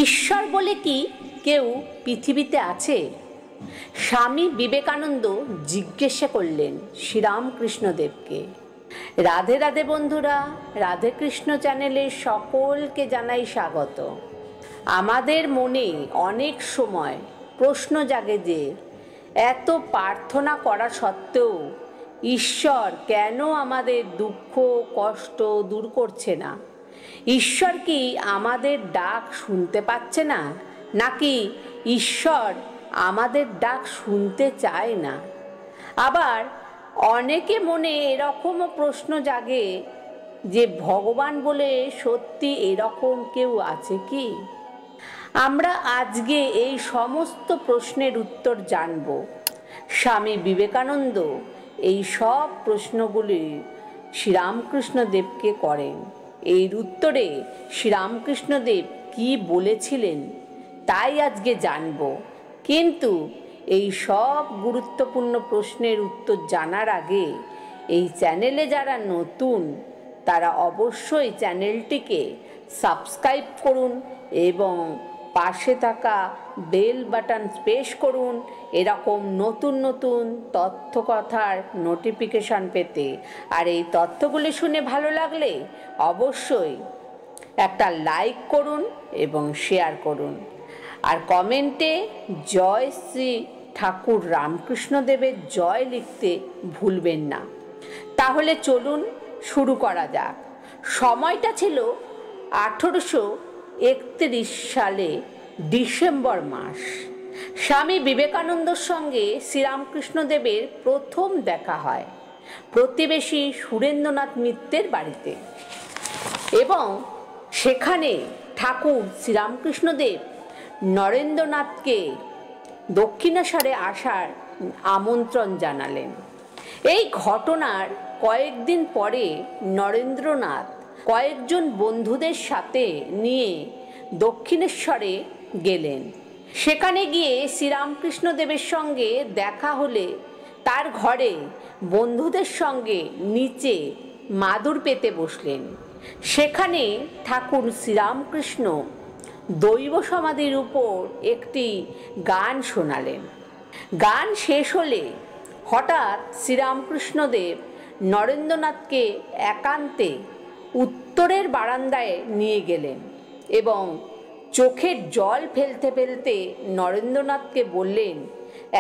ঈশ্বর বলে কি কেউ পৃথিবীতে আছে? স্বামী বিবেকানন্দ জিজ্ঞাসা করলেন শ্রীরামকৃষ্ণদেবকে। রাধে রাধে বন্ধুরা, রাধে কৃষ্ণ চ্যানেলে সকলকে জানাই স্বাগত। আমাদের মনে অনেক সময় প্রশ্ন জাগে যে এত প্রার্থনা করা সত্ত্বেও ঈশ্বর কেন আমাদের দুঃখ কষ্ট দূর করছে না? ঈশ্বর কি আমাদের ডাক শুনতে পাচ্ছে না, নাকি ঈশ্বর আমাদের ডাক শুনতে চায় না? আবার অনেকে মনে এরকমও প্রশ্ন জাগে যে ভগবান বলে সত্যি এরকম কেউ আছে কি? আমরা আজকে এই সমস্ত প্রশ্নের উত্তর জানব। স্বামী বিবেকানন্দ এই সব প্রশ্নগুলি শ্রীরামকৃষ্ণদেবকে করেন। এর উত্তরে শ্রীরামকৃষ্ণদেব কি বলেছিলেন তাই আজকে জানব। কিন্তু এই সব গুরুত্বপূর্ণ প্রশ্নের উত্তর জানার আগে এই চ্যানেলে যারা নতুন তারা অবশ্যই চ্যানেলটিকে সাবস্ক্রাইব করুন এবং পাশে থাকা বেল বাটন প্রেস করুন এরকম নতুন নতুন তথ্য কথার নোটিফিকেশন পেতে। আর এই তথ্যগুলি শুনে ভালো লাগলে অবশ্যই একটা লাইক করুন এবং শেয়ার করুন। আর কমেন্টে জয় শ্রী ঠাকুর রামকৃষ্ণদেবের জয় লিখতে ভুলবেন না। তাহলে চলুন শুরু করা যাক। সময়টা ছিল 1831 সালে ডিসেম্বর মাস। স্বামী বিবেকানন্দর সঙ্গে শ্রীরামকৃষ্ণদেবের প্রথম দেখা হয় প্রতিবেশী সুরেন্দ্রনাথ মিত্রের বাড়িতে, এবং সেখানে ঠাকুর শ্রীরামকৃষ্ণদেব নরেন্দ্রনাথকে দক্ষিণেশ্বরে আসার আমন্ত্রণ জানালেন। এই ঘটনার কয়েকদিন পরে নরেন্দ্রনাথ কয়েকজন বন্ধুদের সাথে নিয়ে দক্ষিণেশ্বরে গেলেন। সেখানে গিয়ে শ্রীরামকৃষ্ণদেবের সঙ্গে দেখা হলে তার ঘরে বন্ধুদের সঙ্গে নিচে মাদুর পেতে বসলেন। সেখানে ঠাকুর শ্রীরামকৃষ্ণ দৈব সমাধির উপর একটি গান শোনালেন। গান শেষ হলে হঠাৎ শ্রীরামকৃষ্ণদেব নরেন্দ্রনাথকে একান্তে উত্তরের বারান্দায় নিয়ে গেলেন এবং চোখের জল ফেলতে ফেলতে নরেন্দ্রনাথকে বললেন,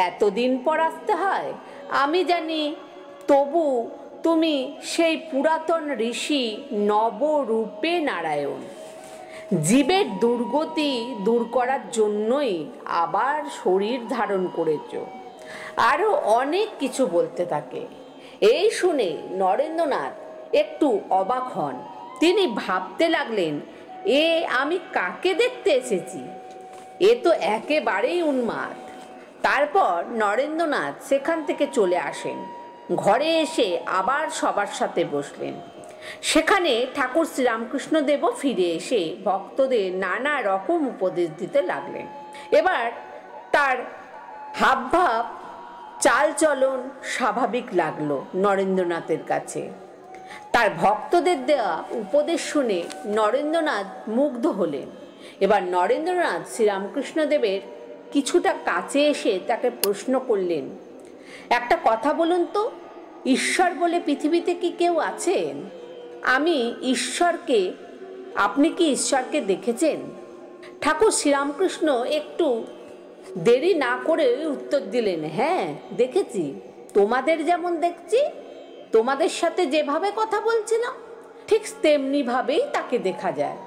এতদিন পর আসতে হয় আমি জানি, তবু তুমি সেই পুরাতন ঋষি নবরূপে নারায়ণ। জীবের দুর্গতি দূর করার জন্যই আবার শরীর ধারণ করেছ। আরও অনেক কিছু বলতে থাকে। এই শুনে নরেন্দ্রনাথ একটু অবাক হন। তিনি ভাবতে লাগলেন, এ আমি কাকে দেখতে এসেছি? এ তো একেবারেই উন্মাদ। তারপর নরেন্দ্রনাথ সেখান থেকে চলে আসেন। ঘরে এসে আবার সবার সাথে বসলেন। সেখানে ঠাকুর শ্রীরামকৃষ্ণদেবও ফিরে এসে ভক্তদের নানা রকম উপদেশ দিতে লাগলেন। এবার তার হাবভাব চালচলন স্বাভাবিক লাগলো নরেন্দ্রনাথের কাছে। তার ভক্তদের দেওয়া উপদেশ শুনে নরেন্দ্রনাথ মুগ্ধ হলেন। এবার নরেন্দ্রনাথ শ্রীরামকৃষ্ণদেবের কিছুটা কাছে এসে তাকে প্রশ্ন করলেন, একটা কথা বলুন তো, ঈশ্বর বলে পৃথিবীতে কি কেউ আছেন? আপনি কি ঈশ্বরকে দেখেছেন? ঠাকুর শ্রীরামকৃষ্ণ একটু দেরি না করে উত্তর দিলেন, হ্যাঁ দেখেছি। তোমাদের যেমন দেখছি, তোমাদের সাথে যেভাবে কথা বলছিলাম ঠিক তেমনি ভাবেই তাকে দেখা যায়,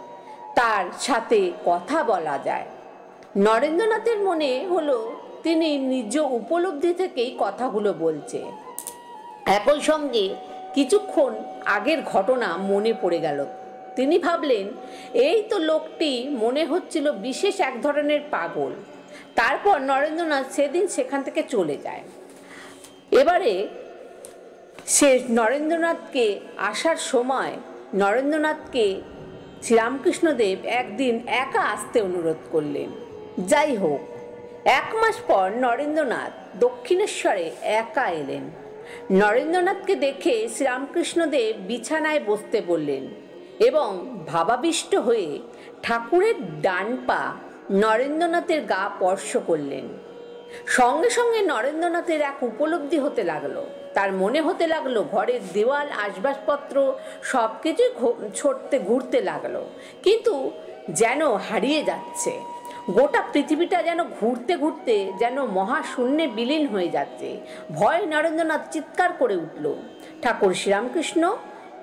তার সাথে কথা বলা যায়। নরেন্দ্রনাথের মনে হলো তিনি নিজ উপলব্ধি থেকেই কথাগুলো বলছে। একই সঙ্গে কিছুক্ষণ আগের ঘটনা মনে পড়ে গেল। তিনি ভাবলেন, এই তো লোকটি মনে হচ্ছিল বিশেষ এক ধরনের পাগল। তারপর নরেন্দ্রনাথ সেদিন সেখান থেকে চলে যায়। এবারে সে নরেন্দ্রনাথকে আসার সময় নরেন্দ্রনাথকে শ্রীরামকৃষ্ণদেব একদিন একা আসতে অনুরোধ করলেন। যাই হোক, 1 মাস পর নরেন্দ্রনাথ দক্ষিণেশ্বরে একা এলেন। নরেন্দ্রনাথকে দেখে শ্রীরামকৃষ্ণদেব বিছানায় বসতে বললেন এবং ভাবাবিষ্ট হয়ে ঠাকুরের ডান পা নরেন্দ্রনাথের গা স্পর্শ করলেন। সঙ্গে সঙ্গে নরেন্দ্রনাথের এক উপলব্ধি হতে লাগলো। তার মনে হতে লাগলো ঘরের দেওয়াল, আসবাবপত্র সব কিছুই ঘুরতে লাগলো, কিন্তু যেন হারিয়ে যাচ্ছে। গোটা পৃথিবীটা যেন ঘুরতে ঘুরতে যেন মহাশূন্যে বিলীন হয়ে যাচ্ছে। ভয়ে নরেন্দ্রনাথ চিৎকার করে উঠল। ঠাকুর শ্রীরামকৃষ্ণ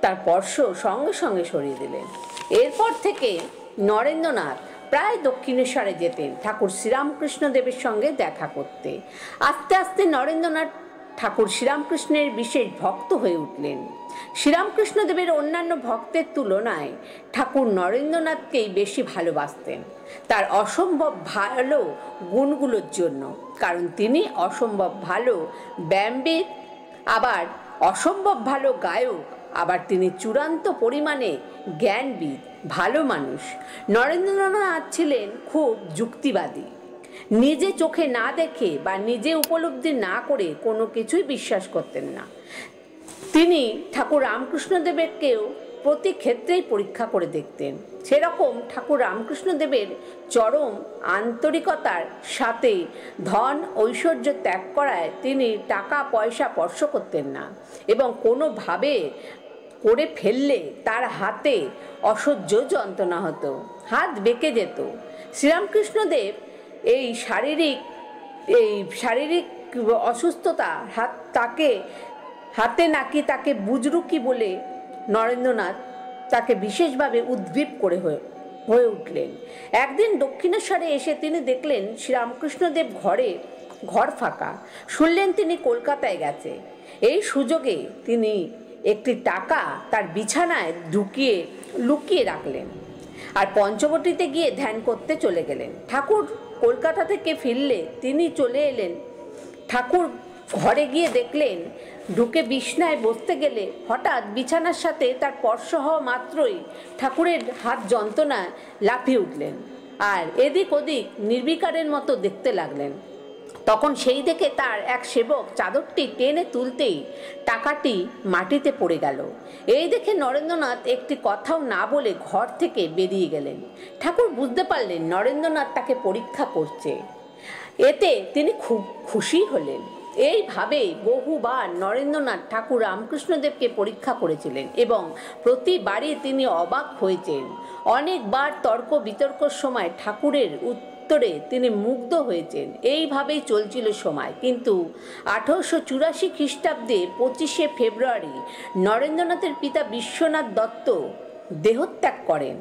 তার স্পর্শ সঙ্গে সঙ্গে সরিয়ে দিলেন। এরপর থেকে নরেন্দ্রনাথ প্রায় দক্ষিণেশ্বরে যেতেন ঠাকুর শ্রীরামকৃষ্ণদেবের সঙ্গে দেখা করতে। আস্তে আস্তে নরেন্দ্রনাথ ঠাকুর শ্রীরামকৃষ্ণের বিশেষ ভক্ত হয়ে উঠলেন। শ্রীরামকৃষ্ণদেবের অন্যান্য ভক্তের তুলনায় ঠাকুর নরেন্দ্রনাথকেই বেশি ভালোবাসতেন, তার অসম্ভব ভালো গুণগুলোর জন্য। কারণ তিনি অসম্ভব ভালো ব্যায়ামবিদ, আবার অসম্ভব ভালো গায়ক, আবার তিনি চূড়ান্ত পরিমাণে জ্ঞানবিদ, ভালো মানুষ। নরেন্দ্রনাথ ছিলেন খুব যুক্তিবাদী। নিজে চোখে না দেখে বা নিজে উপলব্ধি না করে কোনো কিছুই বিশ্বাস করতেন না। তিনি ঠাকুর রামকৃষ্ণদেবকেও প্রতি ক্ষেত্রেই পরীক্ষা করে দেখতেন। সেরকম ঠাকুর রামকৃষ্ণদেবের চরম আন্তরিকতার সাথে ধন ঐশ্বর্য ত্যাগ করায় তিনি টাকা পয়সা স্পর্শ করতেন না, এবং কোনোভাবে করে ফেললে তার হাতে অসহ্য যন্ত্রণা হতো, হাত বেঁকে যেত। শ্রীরামকৃষ্ণদেব এই শারীরিক অসুস্থতা হাতে নাকি তাকে বুজরুকি বলে নরেন্দ্রনাথ তাকে বিশেষভাবে উদ্গ্রীব করে হয়ে উঠলেন। একদিন দক্ষিণেশ্বরে এসে তিনি দেখলেন শ্রীরামকৃষ্ণদেব ঘর ফাঁকা। শুনলেন তিনি কলকাতায় গেছে। এই সুযোগে তিনি একটি টাকা তার বিছানায় লুকিয়ে রাখলেন, আর পঞ্চবটিতে গিয়ে ধ্যান করতে চলে গেলেন। ঠাকুর কলকাতা থেকে ফিরলে তিনি চলে এলেন। ঠাকুর ঘরে গিয়ে দেখলেন, ঢুকে বিছানায় বসতে গেলে হঠাৎ বিছানার সাথে তার স্পর্শ হওয়া মাত্রই ঠাকুরের হাত যন্ত্রণায় লাফিয়ে উঠলেন আর এদিক ওদিক নির্বিকারের মতো দেখতে লাগলেন। তখন সেই দেখে তার এক সেবক চাদরটি টেনে তুলতেই টাকাটি মাটিতে পড়ে গেল। এই দেখে নরেন্দ্রনাথ একটি কথাও না বলে ঘর থেকে বেরিয়ে গেলেন। ঠাকুর বুঝতে পারলেন নরেন্দ্রনাথ তাকে পরীক্ষা করছে। এতে তিনি খুব খুশি হলেন। এইভাবে বহুবার নরেন্দ্রনাথ ঠাকুর রামকৃষ্ণদেবকে পরীক্ষা করেছিলেন এবং প্রতিবারই তিনি অবাক হয়েছেন। অনেকবার তর্ক বিতর্কর সময় ঠাকুরের উত্তরে তিনি মুগ্ধ হয়েছেন। এইভাবেই চলছিল সময়। কিন্তু 1884 খ্রিস্টাব্দে 25শে ফেব্রুয়ারি নরেন্দ্রনাথের পিতা বিশ্বনাথ দত্ত দেহত্যাগ করেন।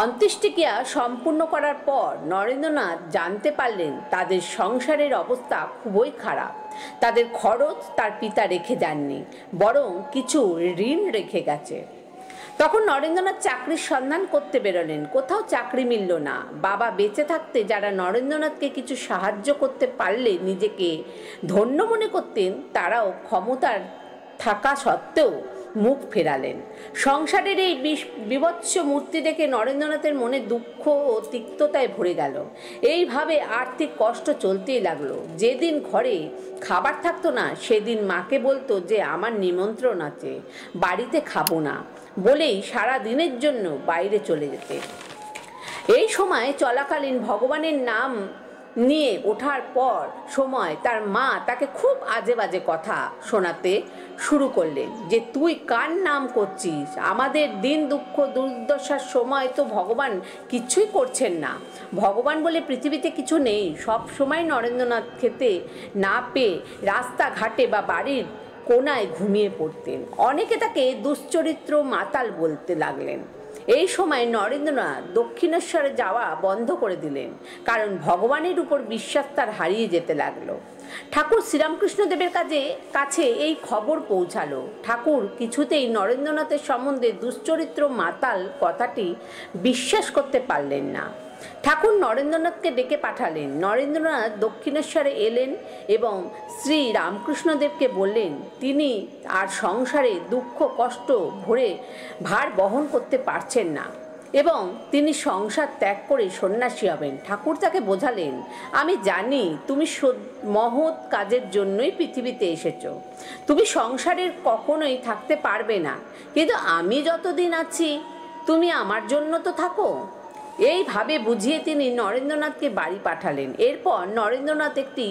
অন্ত্যেষ্টিক্রিয়া সম্পূর্ণ করার পর নরেন্দ্রনাথ জানতে পারলেন তাদের সংসারের অবস্থা খুবই খারাপ। তাদের খরচ তার পিতা রেখে যাননি, বরং কিছু ঋণ রেখে গেছে। তখন নরেন্দ্রনাথ চাকরির সন্ধান করতে বেরোলেন। কোথাও চাকরি মিলল না। বাবা বেঁচে থাকতে যারা নরেন্দ্রনাথকে কিছু সাহায্য করতে পারলে নিজেকে ধন্য মনে করতেন, তারাও ক্ষমতার থাকা সত্ত্বেও মুখ ফেরালেন। সংসারের এই বিভৎস মূর্তি দেখে নরেন্দ্রনাথের মনে দুঃখ ও তিক্ততায় ভরে গেল। এইভাবে আর্থিক কষ্ট চলতেই লাগলো। যেদিন ঘরে খাবার থাকতো না, সেদিন মাকে বলতো যে আমার নিমন্ত্রণ আছে, বাড়িতে খাবো না বলেই সারা দিনের জন্য বাইরে চলে যেতে। এই সময় চলাকালীন ভগবানের নাম নিয়ে ওঠার পর সময় তার মা তাকে খুব আজে বাজে কথা শোনাতে শুরু করলেন যে তুই কার নাম করছিস? আমাদের দিন দুঃখ দুর্দশার সময় তো ভগবান কিছুই করছেন না। ভগবান বলে পৃথিবীতে কিছু নেই। সব সময় নরেন্দ্রনাথ খেতে না পেয়ে রাস্তাঘাটে বা বাড়ির কোনায় ঘুমিয়ে পড়তেন। অনেকে তাকে দুশ্চরিত্র মাতাল বলতে লাগলেন। এই সময় নরেন্দ্রনাথ দক্ষিণেশ্বরে যাওয়া বন্ধ করে দিলেন, কারণ ভগবানের উপর বিশ্বাস তার হারিয়ে যেতে লাগলো। ঠাকুর শ্রীরামকৃষ্ণদেবের কাছে এই খবর পৌঁছালো। ঠাকুর কিছুতেই নরেন্দ্রনাথের সম্বন্ধে দুশ্চরিত্র মাতাল কথাটি বিশ্বাস করতে পারলেন না। ঠাকুর নরেন্দ্রনাথকে ডেকে পাঠালেন। নরেন্দ্রনাথ দক্ষিণেশ্বরে এলেন এবং শ্রী রামকৃষ্ণদেবকে বললেন তিনি আর সংসারে দুঃখ কষ্ট ভার বহন করতে পারছেন না এবং তিনি সংসার ত্যাগ করে সন্ন্যাসী হবেন। ঠাকুর তাকে বোঝালেন, আমি জানি তুমি মহৎ কাজের জন্যই পৃথিবীতে এসেছো। তুমি সংসারের কখনোই থাকতে পারবে না, কিন্তু আমি যতদিন আছি তুমি আমার জন্য তো থাকো। এইভাবে বুঝিয়ে তিনি নরেন্দ্রনাথকে বাড়ি পাঠালেন। এরপর নরেন্দ্রনাথ একটি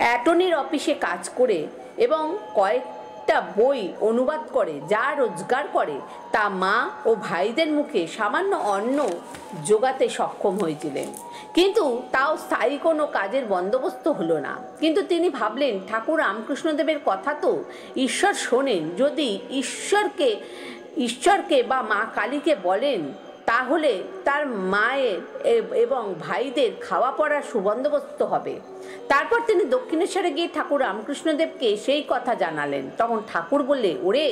অ্যাটর্নির অফিসে কাজ করে এবং কয়েকটা বই অনুবাদ করে যা রোজগার করে তা মা ও ভাইদের মুখে সামান্য অন্ন জোগাতে সক্ষম হয়েছিলেন। কিন্তু তাও স্থায়ী কোনো কাজের বন্দোবস্ত হলো না। কিন্তু তিনি ভাবলেন, ঠাকুর রামকৃষ্ণদেবের কথা তো ঈশ্বর শোনেন, যদি ঈশ্বরকে বা মা কালীকে বলেন তাহলে তার মায়ের এবং ভাইদের খাওয়া পড়ার সুবন্দোবস্ত হবে। তারপর তিনি দক্ষিণেশ্বরে গিয়ে ঠাকুর রামকৃষ্ণদেবকে সেই কথা জানালেন। তখন ঠাকুর বললে, ওরে,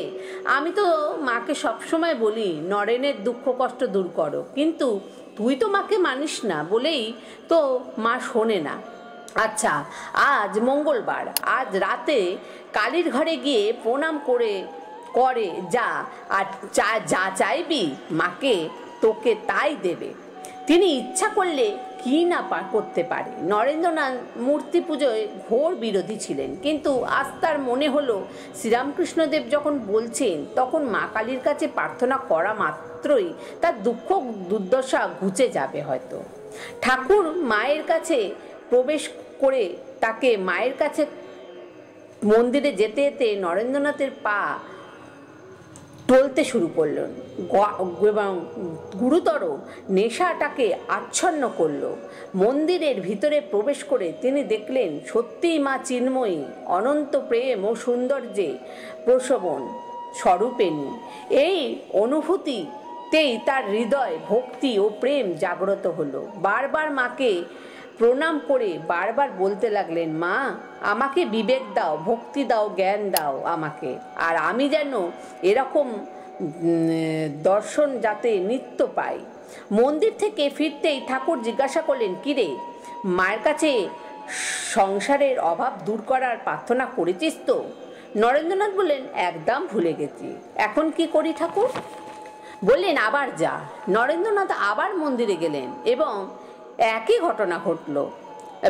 আমি তো মাকে সবসময় বলি নরেনের দুঃখ কষ্ট দূর করো, কিন্তু তুই তো মাকে মানিস না বলেই তো মা শোনে না। আচ্ছা, আজ মঙ্গলবার, আজ রাতে কালীর ঘরে গিয়ে প্রণাম করে যা, আর যা চাইবি মাকে তোকে তাই দেবে। তিনি ইচ্ছা করলে কি না করতে পারে। নরেন্দ্রনাথ মূর্তি পুজোয় ঘোর বিরোধী ছিলেন, কিন্তু আজ তার মনে হলো শ্রীরামকৃষ্ণদেব যখন বলছেন তখন মা কালীর কাছে প্রার্থনা করা মাত্রই তার দুঃখ দুর্দশা ঘুচে যাবে হয়তো। ঠাকুর মায়ের কাছে প্রবেশ করে তাকে মায়ের কাছে মন্দিরে যেতে যেতে নরেন্দ্রনাথের পা টলতে শুরু করলেন এবং গুরুতর নেশাটাকে আচ্ছন্ন করল। মন্দিরের ভিতরে প্রবেশ করে তিনি দেখলেন সত্যিই মা চিন্ময়ী, অনন্ত প্রেম ও সৌন্দর্যে প্রসবন স্বরূপিণী। এই অনুভূতিতেই তার হৃদয় ভক্তি ও প্রেম জাগ্রত হলো। বারবার মাকে প্রণাম করে বারবার বলতে লাগলেন, মা, আমাকে বিবেক দাও, ভক্তি দাও, জ্ঞান দাও আমাকে, আর আমি যেন এরকম দর্শন যাতে নিত্য পাই। মন্দির থেকে ফিরতেই ঠাকুর জিজ্ঞাসা করলেন, কিরে, মায়ের কাছে সংসারের অভাব দূর করার প্রার্থনা করেছিস তো? নরেন্দ্রনাথ বললেন, একদম ভুলে গেছি। এখন কি করি ঠাকুর? বললেন, আবার যা। নরেন্দ্রনাথ আবার মন্দিরে গেলেন এবং একই ঘটনা ঘটল।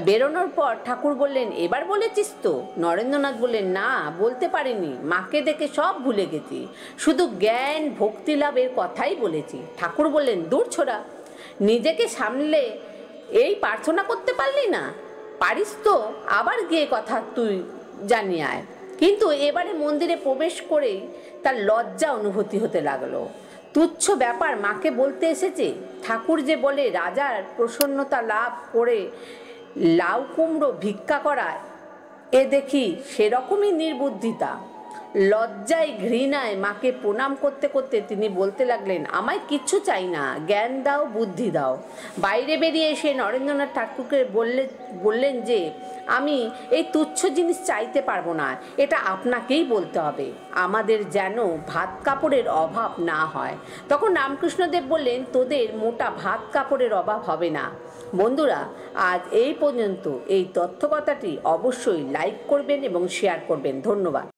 বেরোনোর পর ঠাকুর বললেন, এবার বলেছিস তো? নরেন্দ্রনাথ বললেন, না, বলতে পারিনি, মাকে দেখে সব ভুলে গেছি, শুধু জ্ঞান ভক্তি লাভের কথাই বলেছি। ঠাকুর বললেন, দূর ছোড়া, নিজেকে সামলে এই প্রার্থনা করতে পারলি না? পারিস তো আবার গিয়ে কথা তুই জানিয়ে আয়। কিন্তু এবারে মন্দিরে প্রবেশ করেই তার লজ্জা অনুভূতি হতে লাগলো। তুচ্ছ ব্যাপার মাকে বলতে এসেছে। ঠাকুর যে বলে রাজার প্রসন্নতা লাভ করে লাউ কুমড়ো ভিক্ষা করা, এ দেখি সেরকমই নির্বুদ্ধিতা। লজ্জায় ঘৃণায় মাকে প্রণাম করতে করতে তিনি বলতে লাগলেন, আমায় কিচ্ছু চাই না, জ্ঞান দাও, বুদ্ধি দাও। বাইরে বেরিয়ে এসে নরেন্দ্রনাথ ঠাকুরকে বললেন যে, আমি এই তুচ্ছ জিনিস চাইতে পারবো না, এটা আপনাকেই বলতে হবে, আমাদের যেন ভাত কাপড়ের অভাব না হয়। তখন রামকৃষ্ণদেব বললেন, তোদের মোটা ভাত কাপড়ের অভাব হবে না। বন্ধুরা, আজ এই পর্যন্ত। এই তথ্যকথাটি অবশ্যই লাইক করবেন এবং শেয়ার করবেন। ধন্যবাদ।